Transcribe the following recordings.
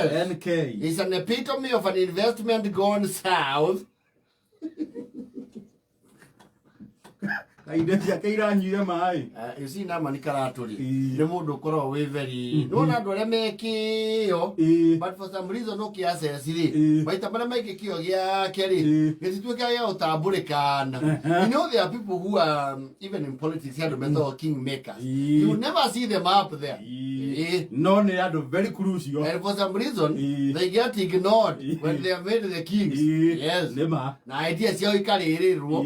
NK. It's an epitome of an investment gone south. You see, Naamani Karatu. The mood koro we very no na dole make yo. But for some reason no kia se siri. But tamana make kio ya keri. Gesi tu kaya utaburekana. You know there are people who are even in politics here the king makers. You will never see them up there. No, they are very crucial. And for some reason they get ignored when they are made the kings. Yes. Na idea sio ikari ruo.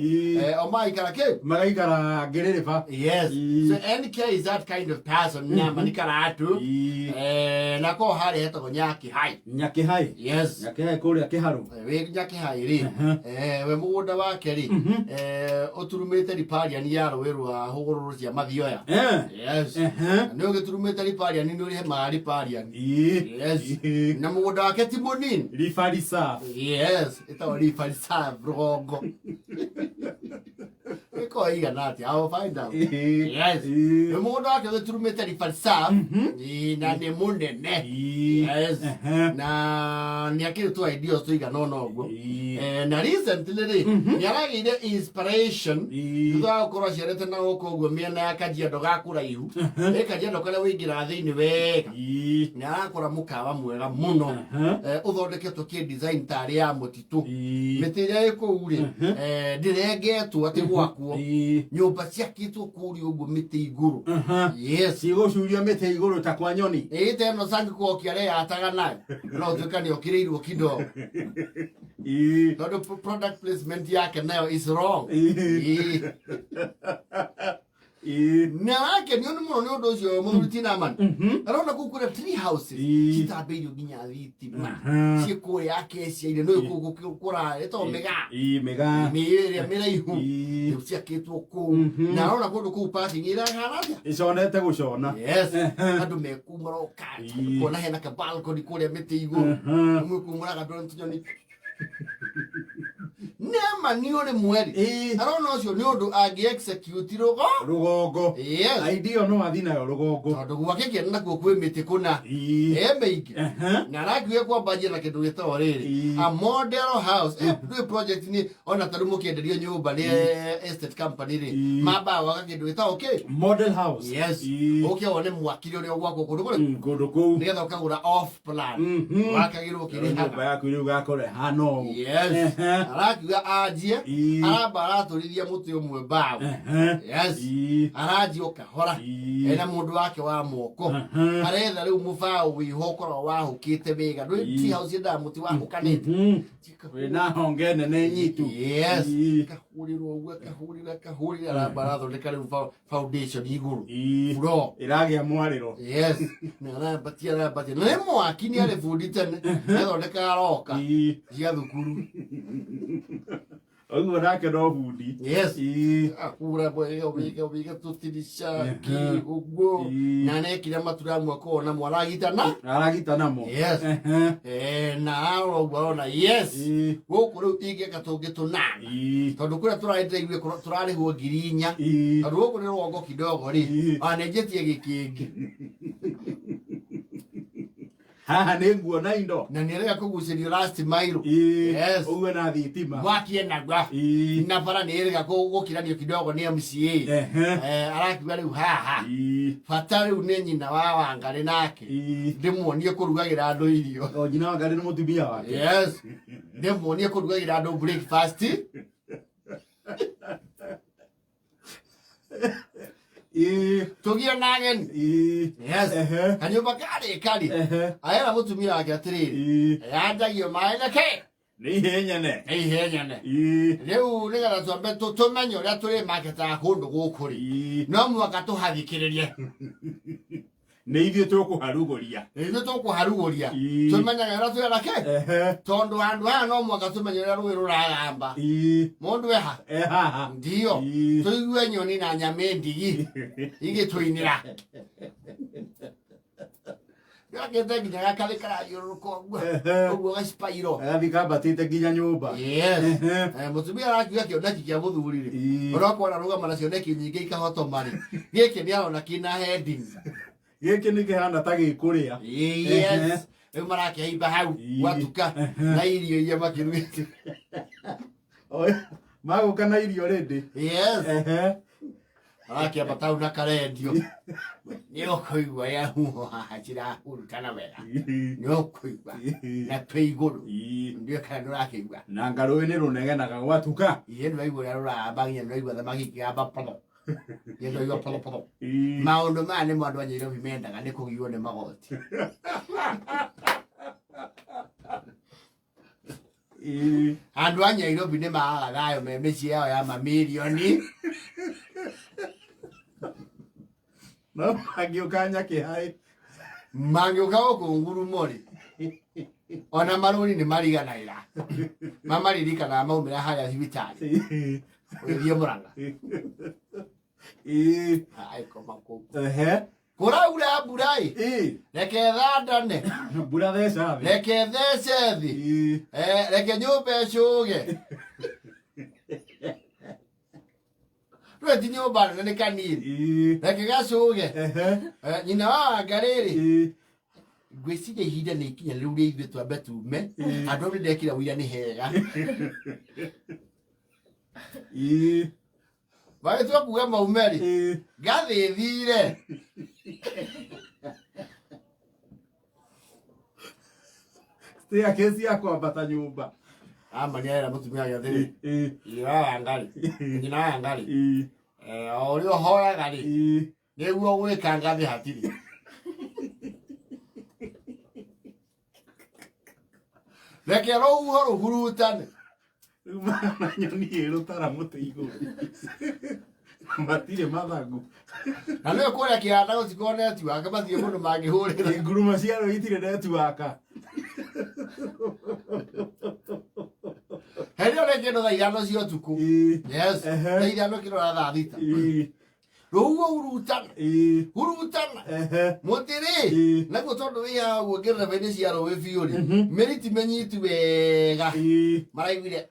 O mai karake. Yes. So NK is that kind of person. Naamani Karatu. Nako hari heto nyaki hai. Nyaki hai. Yes. Nyaki hai kuri akiharu. We nyaki hai ri. We muda wa keri. Oturumete riparia ni yaro weru a hogororo cia mathioya. Yes. No geturumete riparia ni nuri he mari paria. Yes. Na muda wa keti monin. Rifarisa. Yes. Ito rifarisa brogo. I'll find out. Yes. The more dark the true metal falsa. Na ne munde ne. Yes. Na niakile tu ideas tu iga no. Na recently yara ide inspiration. Tuda kora sherete na oko gomia na akajia doga kura ihu. Ekajia dokala wigira thini weka. Na kora mukawa mwega muno. Uthondeke tukie design tari ya mutitu. Meteria eko uri. Direge tu ati gwakuo. Nyumba ciakitwo kuri uguo miti iguru. Yes. Cigocuria miti iguru ta kwa nyoni. Teno sangi kwa kiare yataga nayo. No tukani okireiruo kidogo. Todo product placement yake nayo is wrong. Nake nioni muno ni undu ucio muruti Naamani. Arona kukura 3 houses. Citambiirio nginya thitima. Ciku yake ciaire no kukura eto mega. Mega. Mira miraihu. Ciakitwo ku. Na arona kundu ku parking ira haraja. Iconete gucona. Yes. Andu mekumaro kati. Kona hena ka balcony kuria miti iguru. Mukumuraga ndo tunyoni. Naamani ore mweri. Arona ucio ni undu agi execute rugongo. Yes. Idea no athina yo rugongo. Tondu gwake kiana kuo kwi miti kuna. Meiki. Na ragiwe kwa budget na kindu gitao riri. A model house. Do project ni ona tarumo kienderio nyumba ni estate company ri. Maba waga kindu gitao okay. Model house. Yes. Okay one mwakiri uri ogwako kundu kuri. Kundu ku. Nigetha ukagura off plan. Wakagirwo kiri hana. Nyumba yaku iri ugakore hano. Yes. Arakiuga ajie. Aramba araturithia muti umwe mbavu. Yes. Araji okahora. Ena mundu wake wa moko. Aretha riu mubao wihokoro wahukite wega. Ndui ti house nda muti wahukanite. Na honge nene nyitu. Yes. Kahurirwo uwe kahurira aramba arathondeka riu foundation iguru. Furo. Iragia mwariro. Yes. Na arabatia. Na mwaki ni arefundite athondeka aroka. Cia thukuru. Oguo nake no bundi. Yes. Akura bwe obiga tutirisha ki ugo. Na nekira matura mwako na mwaragitana. Aragitana mo. Yes. Na aro bona yes. Goku ru ige katonge tunana. Tondu kura turaite igwe turari ho girinya. Tondu goku ni rongo kidogo ri. Anejetie gikingi. Haha ni nguona indo. Na nirega kugucirio last mile. Yes. Uwe na thitima. Wakie na gwa. Na bara nirega gukirania kidogo ni MCA. Arakiuga riu haha. Fatari unenyi na wa ngari nake. Ndimuonie kurugagira andu irio. O nyina wa ngari ni mutumia wake. Yes. Ndimuonie kurugagira andu breakfast. Tugia nagen. Yes. Kanyumba kari. Ayera mutumia wake atiriri. Yandagio mai na ke. Ni henyane. Riu nigara twambe tumenye uria turi marketa kundu gukuri. No mwaka tuhathikiririe. Ni ithuĩ tũkũharugũria. Tũmenyaga ũrĩa twĩra ke. Tondu handu haha no mwaka tũmenye ũrĩa rũĩ rũragamba. Mũndũ eha. Haha. Ndio. Tũigue nyoni na nyame ndigi igĩtũinĩra. Gakete nginya gakari karayũrũrũka ũguo gacipairo. Gathi kambatĩte nginya nyũmba. Yes. Mũtumia arakiuga kĩoneki kĩa mũthuri rĩ. Ũrakora rũgama na cioneki nyingĩ ikahotoma rĩ. Gĩkĩ nĩ arona kĩna heading. Gĩkĩ nĩ kĩhana ta gĩkũrĩa. Yes. Rĩu marakĩhaimba hau gwatuka na irio iria makĩrugĩte. Magũka na irio ready. Yes. Akĩamba tau na karendio. Nĩũkũigua yahuho haha cirahurutana wega. Nĩũkũigua na twĩ igũrũ. Ndiũĩ kana nĩũrakĩigua. Na ngarũĩ nĩ rũnegenaga gwatuka. Iye nĩwaigua ũrĩa rũrahambagia nĩwaigua thamaki ikĩhamba potho. Iye nĩwaigua potho potho. Maũndũ maya nĩmo andũ a Nyairobi mendaga nĩ kũgiywo nĩ magoti. Andũ a Nyairobi nĩ magaga thayũ me mĩciĩ yao ya mamirioni. No magĩũka nyakĩhaĩ. Mangĩũka gũkũ ngurumo rĩ, ona marũri nĩ mariganagĩra. Mamaririkanaga maumĩra harĩa thibitarĩ. Ũgĩthiĩ Mũrang'a. Koma kũu. Kũraura mbura ĩ. Reke thandane. Mbura theca thĩ. Reke thece thĩ. Reke nyũmba ĩcũge. Rwe ti nyũmba nene nĩ kanini. Reke gacũge. Nyina wa Wangarĩ ngwĩciria ihinda nĩ ikinya rĩu rĩa ithuĩ twambe tume. Andũ nĩ ndekĩra ũira nĩ hega. Bagĩtua kuga maume rĩ, ngathĩthire. Staircase ya kwambata nyũmba. Naamani era mutumia gĩathĩrĩ. Nyina wa Wangarĩ. Nyina wa Wangarĩ. O ũrĩa ũhoyaga rĩ, nĩguo gwĩka ngathĩ hatirĩ. Reke rũhuho rũhurutane. Rĩu mana nyoni ĩrũtara mũtĩ igũrũ. Matirĩ mathagu. Na nĩwe kũrĩa kĩhanda gũtikorwo netiwaka mathiĩ mũndũ mangĩhũrĩra. Nguruma cia rũĩ itirĩ netiwaka. Hĩndĩ ĩyo nĩ kĩndũ thaa ithano cia ũtukũ. Yes. Thaa ithano kĩrora thaa thita. Rũhuho hurutana. Hurutana. Mũtĩ rĩ, naguo tondũ wĩ haha ũguo ngĩrĩra-inĩ cia rũĩ biũ rĩ, mĩriti mĩnyitu wega. Maraiguire.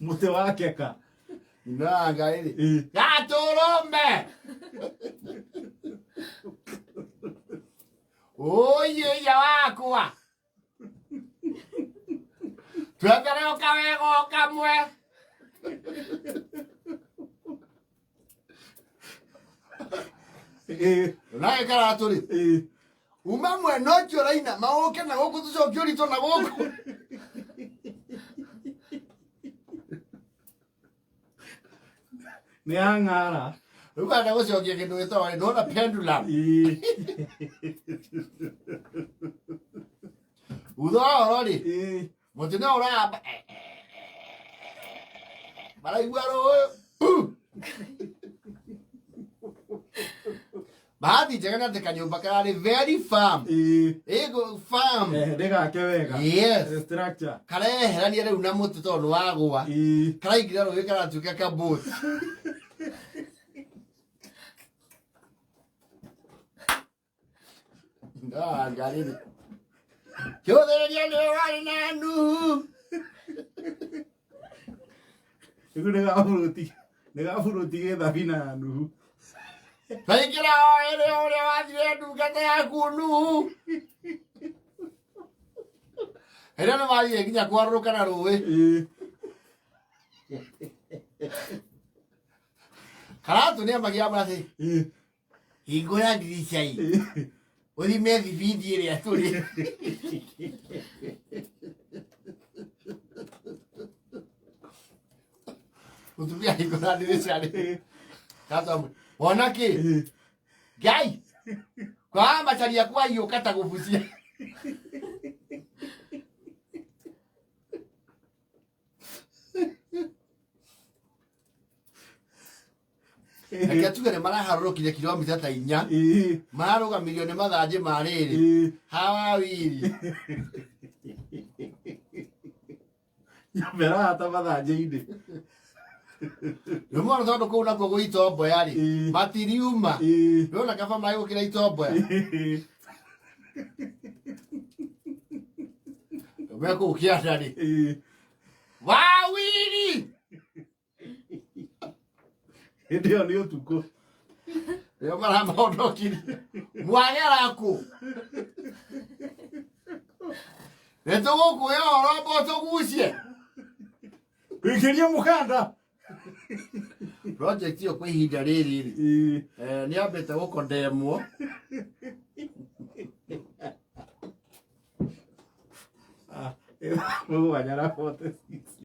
Mũtĩ wakeka. Na Ngai rĩ, gatũrũme. Oye ya wakwa. Twendere ũkawega ũkamwe. Nawe Karatu rĩ, uma mwena ũcio ũraina maũke na gũkũ tũcokie ũritũ na gũkũ. Nĩ ang'ara. Rĩu anda gũcokia kĩndũ gĩtagwo ndona pendulum. Utho wa ũhoro rĩ, mũtĩ nĩ ũrahamba. Maraigua rũĩ. Bahati njega nĩ atĩ kanyũmba kararĩ very firm. Ĩgo firm. Ndĩgake wega. Yes. Structure. Kareherania rĩu na mũtĩ tondũ nĩwagũa. Karaingĩra rũĩ karatuĩka kabũti. Ngarĩ rĩ. Kĩũthĩrĩria nĩ warĩ na nuhu. Rĩu nĩ gaburuti gĩthabina ya nuhu. Twaingĩra o ĩrĩ ũrĩa wathire ndungata yaku nuhu. Hĩndĩ nĩ mathire nginya kwarũrũka na rũĩ. Karatu nĩ amagia atĩ hingũra ndirica-inĩ ũthime thibindi ĩrĩa tũrĩ. Mũtumia hingũra ndirica-rĩ, Karatu wona kĩ? Ngai kwa macaria kwa hiũka ta gũbucia. Reke tuge nĩ maraharũrũkire kilomita ta 4. Mararũgamirio nĩ mathanjĩ ma rĩrĩ. Hawa wiri. Nyamera ta mathanjĩ-inĩ. Nĩmona tondũ kũu nakuo gwĩ itomboya rĩ, matiriuma. Nĩwona kaba maĩ gũkĩra itomboya. Weko ukiata ni. Wawili. Ndio ni utuko. Yo mara maondokiri. Mwagera ku. Eto goko yo robo to gucie. Kwikiria mukanda. Project yo kwa ihinda riri ni ambete gukondemwo. Mungu wanyara pote.